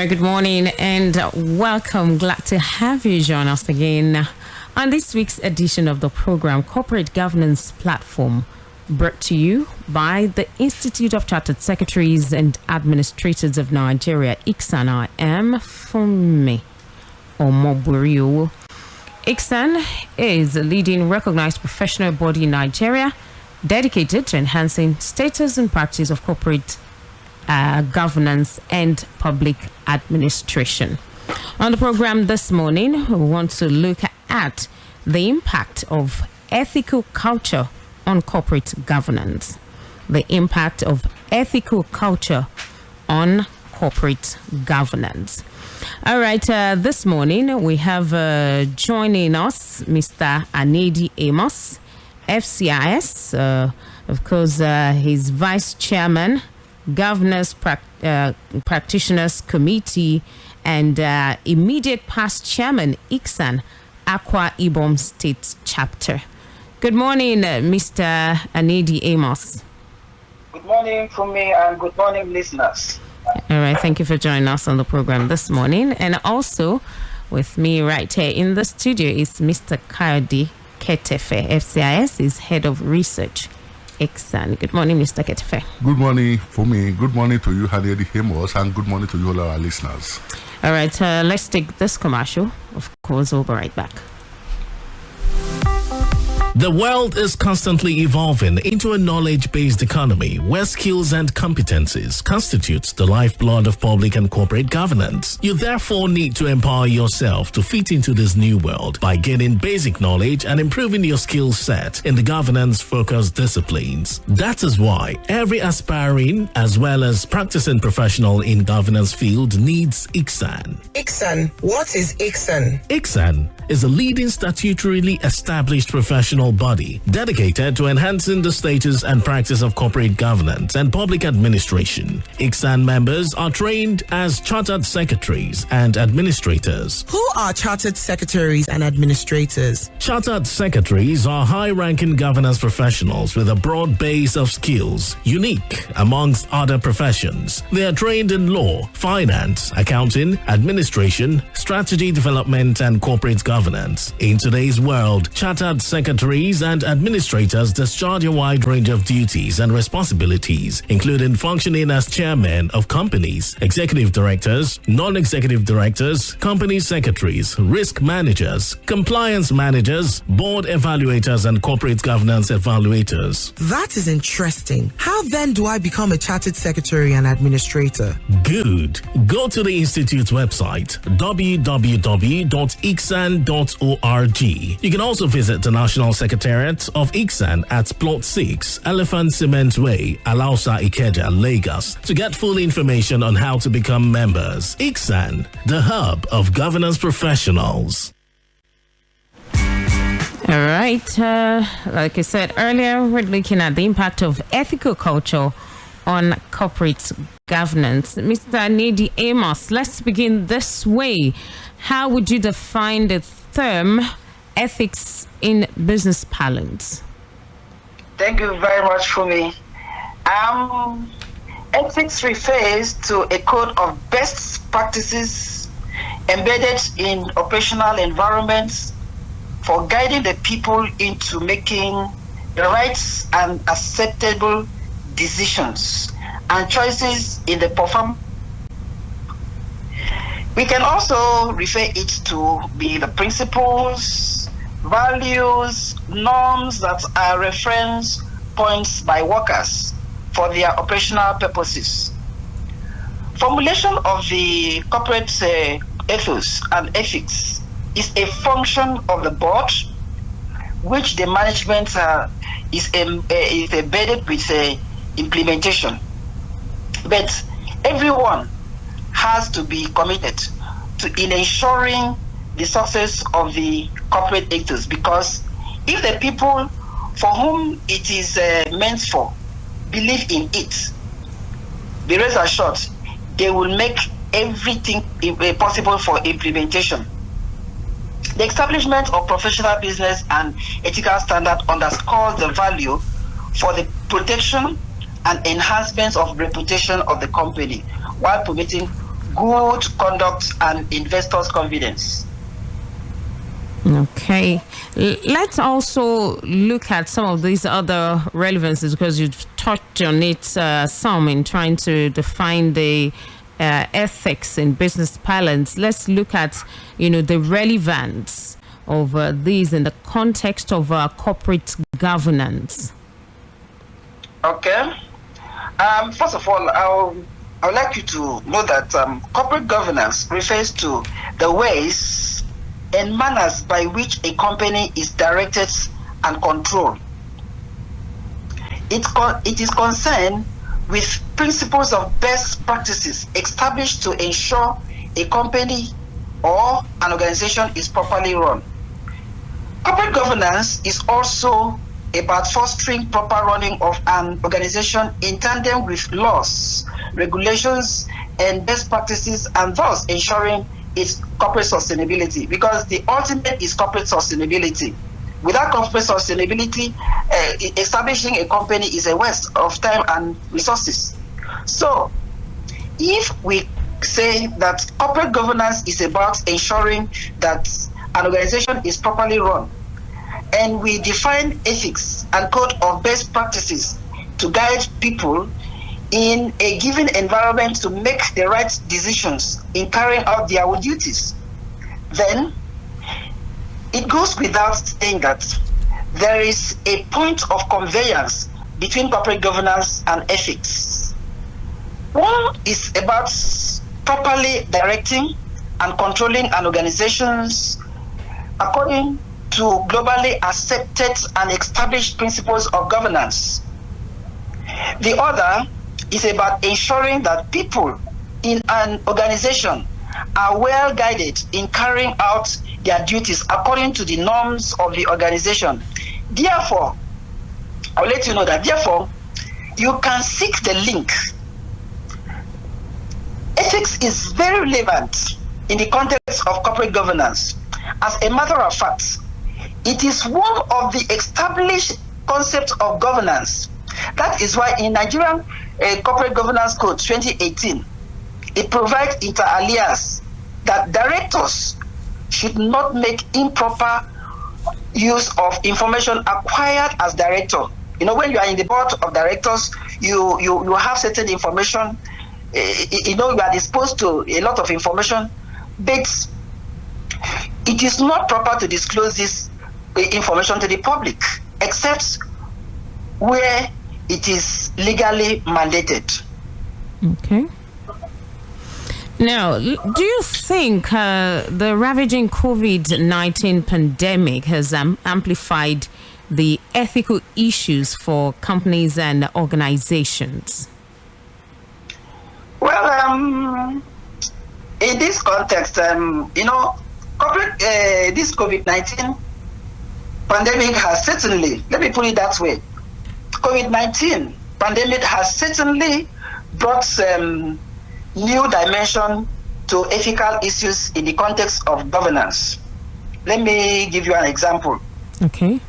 right, good morning and welcome. Glad to have you join us again on this week's edition of the program Corporate Governance Platform, brought to you by the Institute of Chartered Secretaries and Administrators of Nigeria, ICSAN. I am Funmi Omoburio. ICSAN is a leading recognized professional body in Nigeria dedicated to enhancing status and practice of corporate governance and public administration. On the program this morning, we want to look at the impact of ethical culture on corporate governance. The impact of ethical culture on corporate governance. All right, this morning we have joining us Mr. ANIEDI AMOS, FCIS, of course, he's Vice Chairman, Governors Practitioners Committee, and immediate past Chairman, ICSAN, AKWA IBOM State Chapter. Good morning, Mr. ANIEDI AMOS. Good morning from me and good morning, listeners. All right, thank you for joining us on the program this morning. And also with me right here in the studio is Mr. Kayode Ketefe. FCIS is Head of Research, ICSAN. Good morning, Mr. Ketefe. Good morning for me. Good morning to you, ANIEDI AMOS, and good morning to you, all our listeners. All right, let's take this commercial. Of course, we'll be right back. The world is constantly evolving into a knowledge-based economy where skills and competencies constitute the lifeblood of public and corporate governance. You therefore need to empower yourself to fit into this new world by gaining basic knowledge and improving your skill set in the governance-focused disciplines. That is why every aspiring as well as practicing professional in governance field needs ICSAN. ICSAN. What is ICSAN? ICSAN is a leading statutorily established professional body dedicated to enhancing the status and practice of corporate governance and public administration. ICSAN members are trained as chartered secretaries and administrators. Who are chartered secretaries and administrators? Chartered secretaries are high-ranking governance professionals with a broad base of skills, unique amongst other professions. They are trained in law, finance, accounting, administration, strategy development, and corporate governance. In today's world, chartered secretaries and administrators discharge a wide range of duties and responsibilities, including functioning as chairmen of companies, executive directors, non-executive directors, company secretaries, risk managers, compliance managers, board evaluators, and corporate governance evaluators. That is interesting. How then do I become a chartered secretary and administrator? Good. Go to the Institute's website, www.icsan.org. You can also visit the National Secretariat of ICSAN at Plot 6, Elephant Cement Way, Alausa, Ikeja, Lagos, to get full information on how to become members. ICSAN, the hub of governance professionals. All right, like I said earlier, we're looking at the impact of ethical culture on corporate governance. Mr. ANIEDI AMOS, let's begin this way. How would you define the term ethics in business parlance? Thank you very much for me. Ethics refers to a code of best practices embedded in operational environments for guiding the people into making the right and acceptable decisions and choices in the performance. We can also refer it to be the principles, values, norms that are reference points by workers for their operational purposes. Formulation of the corporate ethos and ethics is a function of the board, which the management is embedded with implementation. But everyone has to be committed in ensuring the success of the corporate ethos, because if the people for whom it is meant for believe in it, be rest assured they will make everything possible for implementation. The establishment of professional business and ethical standards underscores the value for the protection and enhancement of reputation of the company while promoting good conduct and investors' confidence. Okay. Let's also look at some of these other relevances, because you've touched on it some in trying to define the ethics in business parlance. Let's look at, the relevance of these in the context of corporate governance. Okay. First of all, I would like you to know that corporate governance refers to the ways and manners by which a company is directed and controlled. It is concerned with principles of best practices established to ensure a company or an organization is properly run. Corporate governance is also about fostering proper running of an organization in tandem with laws, regulations, and best practices, and thus ensuring its corporate sustainability, because the ultimate is corporate sustainability. Without corporate sustainability, establishing a company is a waste of time and resources. So, if we say that corporate governance is about ensuring that an organization is properly run, and we define ethics and code of best practices to guide people in a given environment to make the right decisions in carrying out their duties, then it goes without saying that there is a point of conveyance between corporate governance and ethics. One is about properly directing and controlling an organization's according to globally accepted and established principles of governance. The other is about ensuring that people in an organization are well guided in carrying out their duties according to the norms of the organization. Therefore, I'll let you know that you can seek the link. Ethics is very relevant in the context of corporate governance. As a matter of fact, it is one of the established concepts of governance. That is why in Nigerian Corporate Governance Code 2018, it provides inter alia that directors should not make improper use of information acquired as director. When you are in the board of directors, you have certain information. You are disposed to a lot of information, but it is not proper to disclose this information to the public, except where it is legally mandated. Okay. Now, do you think the ravaging COVID-19 pandemic has amplified the ethical issues for companies and organizations? Well, in this context, corporate this COVID-19 pandemic has certainly, let me put it that way, COVID-19 pandemic has certainly brought new dimension to ethical issues in the context of governance. Let me give you an example. Okay.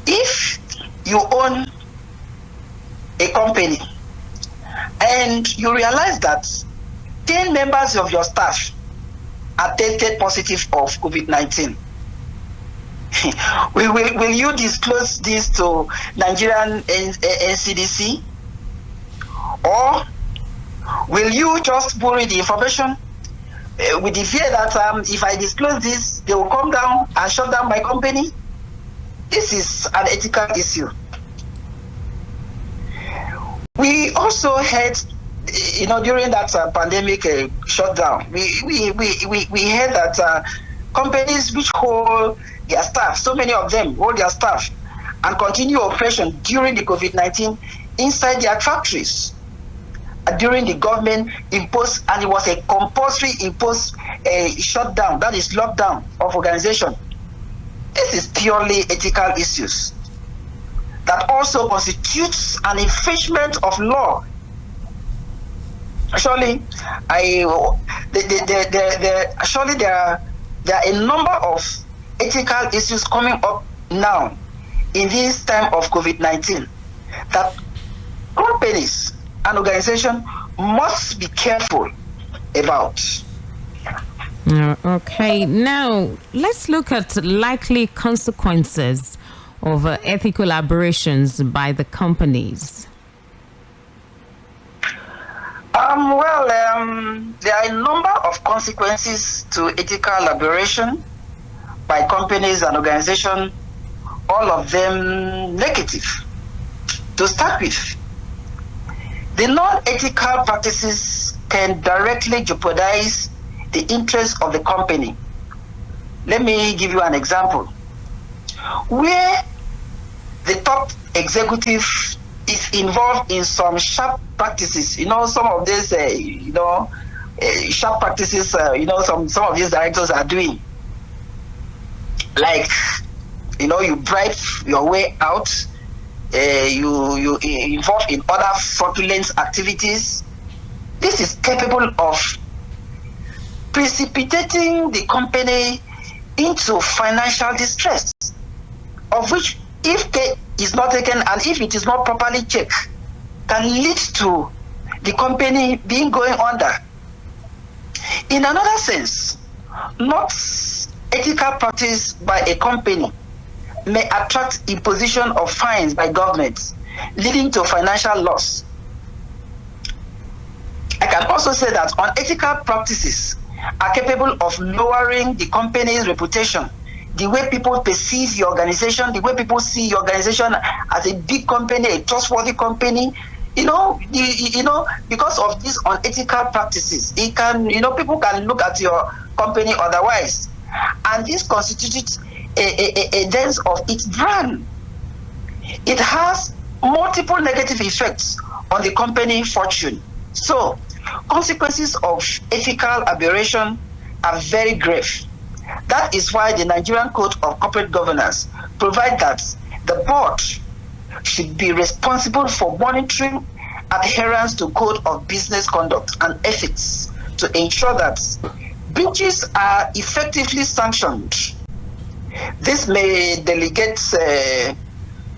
If you own a company and you realize that 10 members of your staff are tested positive of COVID-19, will you disclose this to Nigerian NCDC? Or will you just bury the information with the fear that if I disclose this, they will come down and shut down my company? This is an ethical issue. We also had, during that pandemic shutdown, we heard that companies which hold their staff, so many of them hold their staff and continue operation during the COVID-19 inside their factories. During the government imposed, and it was a compulsory imposed shutdown, that is lockdown of organization. This is purely ethical issues that also constitutes an infringement of law. Surely, surely there are a number of ethical issues coming up now in this time of COVID-19 that companies and organizations must be careful about. Okay, now let's look at likely consequences of ethical aberrations by the companies. There are a number of consequences to ethical aberration by companies and organizations, all of them negative. To start with, the non-ethical practices can directly jeopardize the interests of the company. Let me give you an example. Where the top executive is involved in some sharp practices, some of these, sharp practices, some of these directors are doing. Like, you bribe your way out, you involved in other fraudulent activities. This is capable of precipitating the company into financial distress, of which, if care is not taken and if it is not properly checked, can lead to the company being going under. In another sense, not ethical practice by a company may attract imposition of fines by governments, leading to financial loss. I can also say that unethical practices are capable of lowering the company's reputation, the way people perceive your organization, the way people see your organization as a big company, a trustworthy company. Because of these unethical practices, it can, people can look at your company otherwise, and this constitutes a dent of its brand. It has multiple negative effects on the company fortune. So, consequences of ethical aberration are very grave. That is why the Nigerian Code of Corporate Governance provides that the board should be responsible for monitoring adherence to Code of Business Conduct and Ethics to ensure that breaches are effectively sanctioned. This may delegate to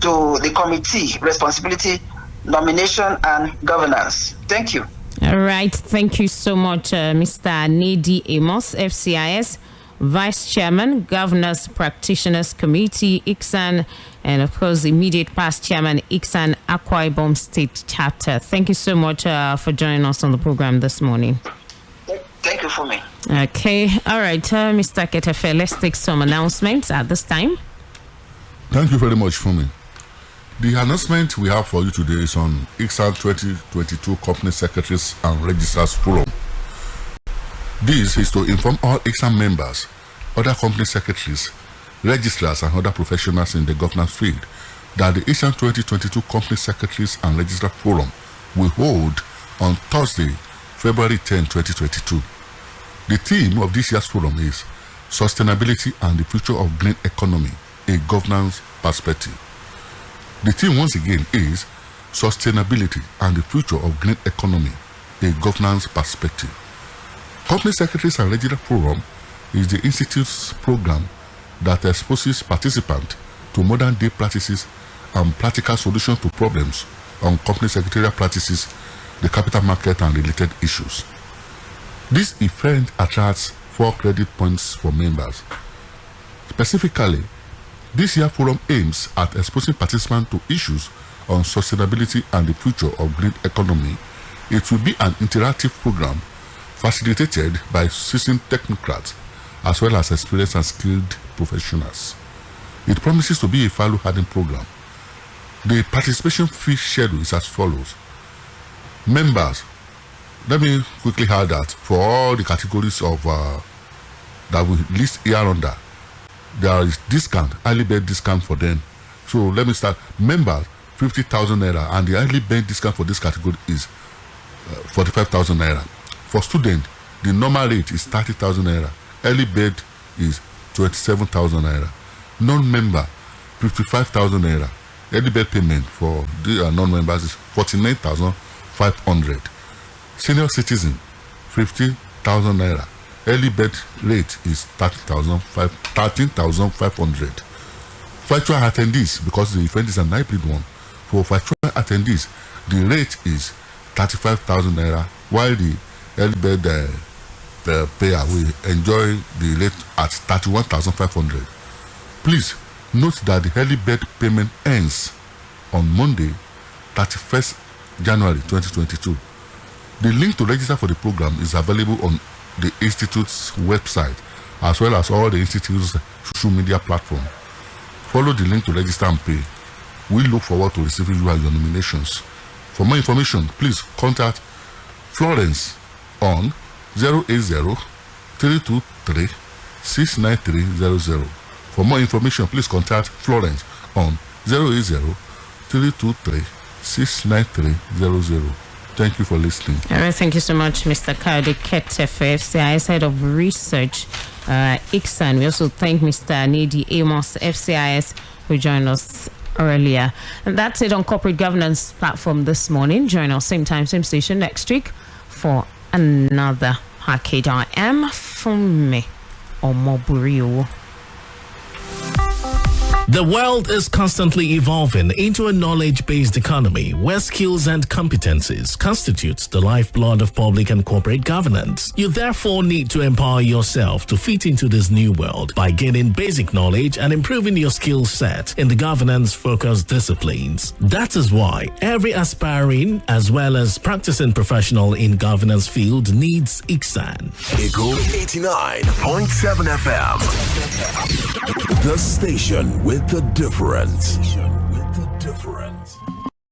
the committee responsibility, nomination, and governance. Thank you. All right. Thank you so much, Mr. ANIEDI AMOS, FCIS, Vice Chairman, Governors Practitioners Committee, ICSAN, and of course, immediate past Chairman, ICSAN, IBOM State Chapter. Thank you so much for joining us on the program this morning. Thank you for me. Okay. All right, Mr. Ketefe, let's take some announcements at this time. Thank you very much, Fumi. The announcement we have for you today is on ICSAN 2022 Company Secretaries and Registrars Forum. This is to inform all ICSAN members, other company secretaries, registrars, and other professionals in the governance field that the ICSAN 2022 Company Secretaries and Registrars Forum will hold on Thursday, February 10, 2022. The theme of this year's forum is Sustainability and the Future of Green Economy, a Governance Perspective. The theme once again is Sustainability and the Future of Green Economy, a Governance Perspective. Company Secretaries and Registrars Forum is the Institute's program that exposes participants to modern day practices and practical solutions to problems on company secretarial practices, the capital market, and related issues. This event attracts 4 credit points for members. Specifically, this year's forum aims at exposing participants to issues on sustainability and the future of green economy. It will be an interactive program facilitated by seasoned technocrats as well as experienced and skilled professionals. It promises to be a value-adding program. The participation fee schedule is as follows. Members, let me quickly add that for all the categories of that we list here under, there is discount, early bird discount for them. So let me start. Members, 50,000 naira, and the early bird discount for this category is 45,000 naira. For student, the normal rate is 30,000 naira. Early bird is 27,000 naira. Non-member, 55,000 naira. Early bird payment for the non-members is 49,500. Senior citizen, 50,000 naira. Early bird rate is 13,500. Virtual attendees, because the event is an hybrid one, for virtual attendees, the rate is 35,000 naira, while the early bird payer will enjoy the rate at 31,500. Please note that the early bird payment ends on Monday, 31st January 2022. The link to register for the program is available on the Institute's website as well as all the Institute's social media platforms. Follow the link to register and pay. We look forward to receiving you and your nominations. For more information, please contact Florence on 080-323-69300. For more information, please contact Florence on 080-323-69300. Thank you for listening. All right, thank you so much, Mr. Kayode Ketefe, FCIS Head of Research, ICSAN. We also thank Mr. ANIEDI, AMOS, FCIS, who joined us earlier. And that's it on Corporate Governance Platform this morning. Join us same time, same station next week for another Arcade. I am Funmi Omoburio. The world is constantly evolving into a knowledge-based economy where skills and competencies constitute the lifeblood of public and corporate governance. You therefore need to empower yourself to fit into this new world by gaining basic knowledge and improving your skill set in the governance-focused disciplines. That is why every aspiring as well as practicing professional in governance field needs ICSAN. Eagle 89.7 FM. The station with the difference.